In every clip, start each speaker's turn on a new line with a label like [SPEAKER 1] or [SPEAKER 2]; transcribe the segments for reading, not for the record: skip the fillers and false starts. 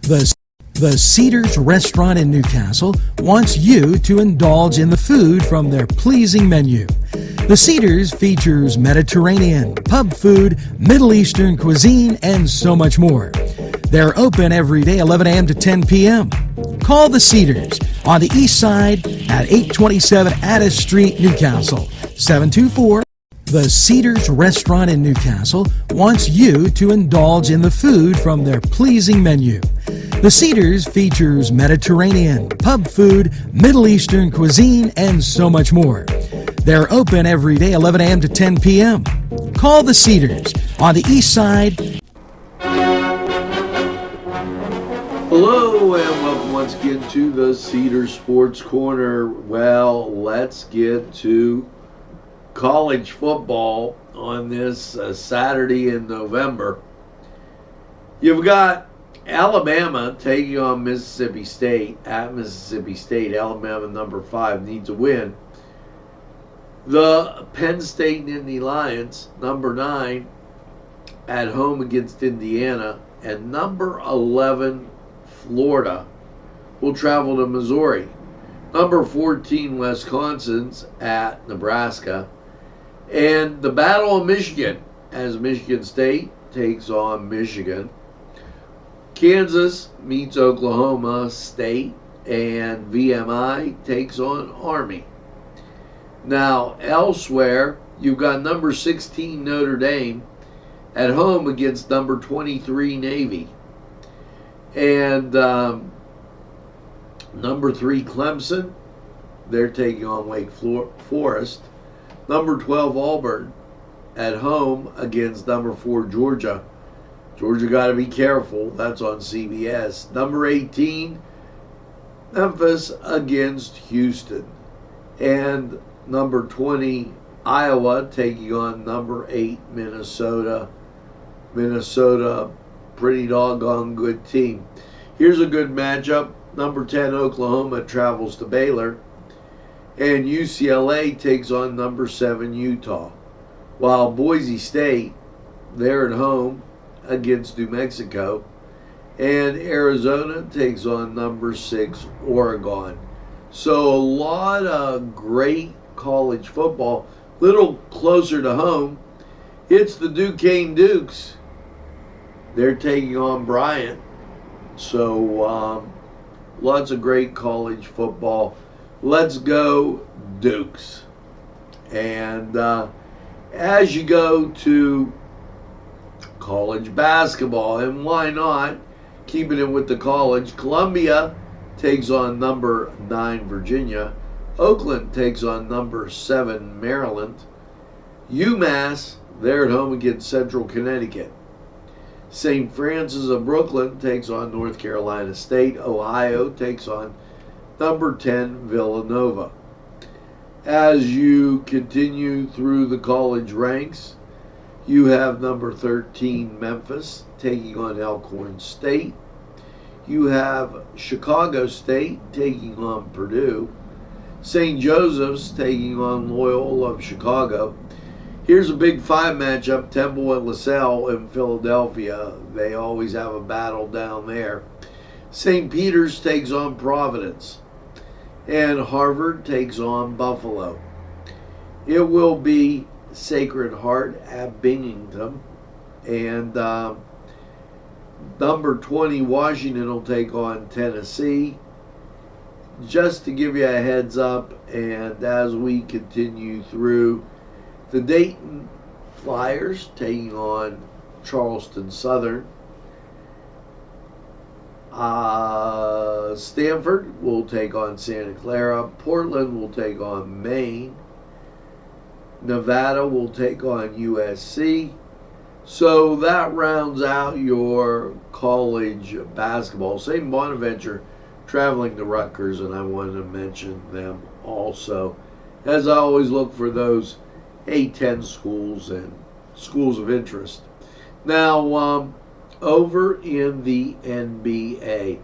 [SPEAKER 1] The, the Cedars restaurant in Newcastle wants you to indulge in the food from their pleasing menu. The Cedars features Mediterranean, pub food, Middle Eastern cuisine, and so much more. They're open every day 11 a.m. to 10 p.m. Call the Cedars on the east side at 827 Addis Street, Newcastle, 724. The Cedars restaurant in Newcastle wants you to indulge in the food from their pleasing menu. The Cedars features Mediterranean, pub food, Middle Eastern cuisine, and so much more. They're open every day 11 a.m. to 10 p.m. Call the Cedars on the east side.
[SPEAKER 2] Hello and welcome once again to the Cedars Sports Corner. Well, let's get to college football on this Saturday in November. You've got Alabama taking on Mississippi State at Mississippi State. Alabama, number 5, needs a win. The Penn State Nittany Lions, number 9, at home against Indiana, and number 11, Florida, will travel to Missouri. Number 14, Wisconsin's at Nebraska. And the Battle of Michigan, as Michigan State takes on Michigan. Kansas meets Oklahoma State, and VMI takes on Army. Now, elsewhere, you've got number 16 Notre Dame at home against number 23 Navy. And number 3 Clemson, they're taking on Wake Forest. Number 12 Auburn at home against number 4 Georgia. Georgia got to be careful. That's on CBS. Number 18 Memphis against Houston. And number 20 Iowa taking on number 8 Minnesota. Minnesota, pretty doggone good team. Here's a good matchup. Number 10 Oklahoma travels to Baylor, and UCLA takes on number 7 Utah. While Boise State, they're at home against New Mexico, and Arizona takes on number 6 Oregon. So a lot of great college football. Little closer to home, it's the Duquesne Dukes. They're taking on Bryant. So lots of great college football. Let's go Dukes. And as you go to college basketball, and why not, keeping it with the college, Columbia takes on number 9 Virginia. Oakland takes on number 7 Maryland. UMass, they're at home against Central Connecticut. St. Francis of Brooklyn takes on North Carolina State. Ohio takes on number 10 Villanova. As you continue through the college ranks, you have number 13 Memphis taking on Elkhorn State. You have Chicago State taking on Purdue. St. Joseph's taking on Loyola of Chicago. Here's a Big 5 matchup, Temple and LaSalle in Philadelphia. They always have a battle down there. St. Peter's takes on Providence, and Harvard takes on Buffalo. It will be Sacred Heart at Binghamton, and number 20 Washington will take on Tennessee. Just to give you a heads up, and as we continue through, the Dayton Flyers taking on Charleston Southern. Stanford will take on Santa Clara. Portland will take on Maine. Nevada will take on USC. So that rounds out your college basketball. St. Bonaventure traveling to Rutgers, and I wanted to mention them also, as I always look for those A10 schools and schools of interest. Now, over in the NBA,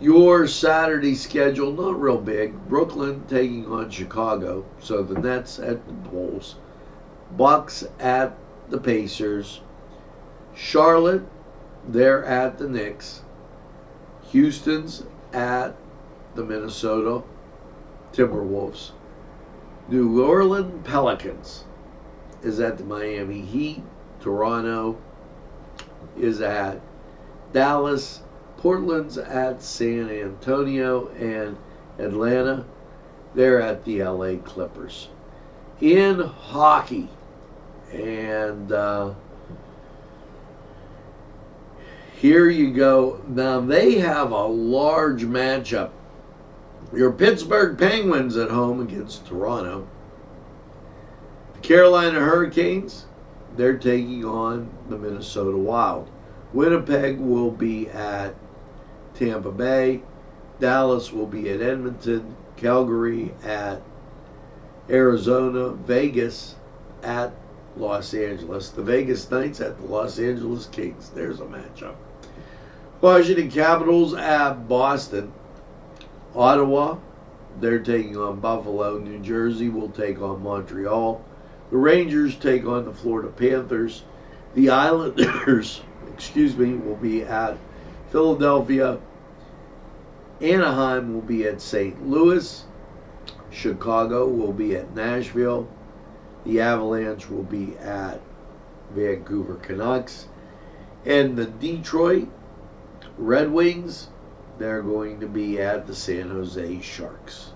[SPEAKER 2] your Saturday schedule, not real big. Brooklyn taking on Chicago, so the Nets at the Bulls. Bucks at the Pacers. Charlotte, they're at the Knicks. Houston's at the Minnesota Timberwolves. New Orleans Pelicans is at the Miami Heat. Toronto is at Dallas. Portland's at San Antonio, and Atlanta, they're at the LA Clippers. In hockey, and here you go. Now they have a large matchup. Your Pittsburgh Penguins at home against Toronto. The Carolina Hurricanes, they're taking on the Minnesota Wild. Winnipeg will be at Tampa Bay. Dallas will be at Edmonton. Calgary at Arizona. Vegas at Los Angeles. The Vegas Knights at the Los Angeles Kings. There's a matchup. Washington Capitals at Boston. Ottawa, they're taking on Buffalo. New Jersey will take on Montreal. The Rangers take on the Florida Panthers. The Islanders, will be at Philadelphia. Anaheim will be at St. Louis. Chicago will be at Nashville. The Avalanche will be at Vancouver Canucks. And the Detroit Red Wings, they're going to be at the San Jose Sharks.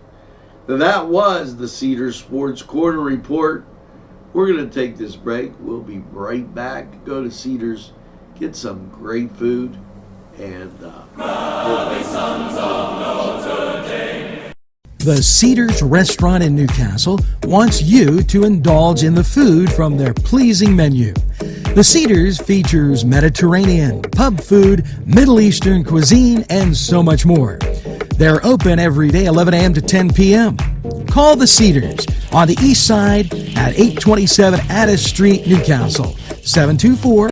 [SPEAKER 2] Now that was the Cedars Sports Corner Report. We're going to take this break. We'll be right back. Go to Cedars, get some great food, and
[SPEAKER 1] The Cedars Restaurant in Newcastle wants you to indulge in the food from their pleasing menu. The Cedars features Mediterranean, pub food, Middle Eastern cuisine, and so much more. They're open every day 11 a.m. to 10 p.m. Call the Cedars on the east side at 827 Addis Street, Newcastle, 724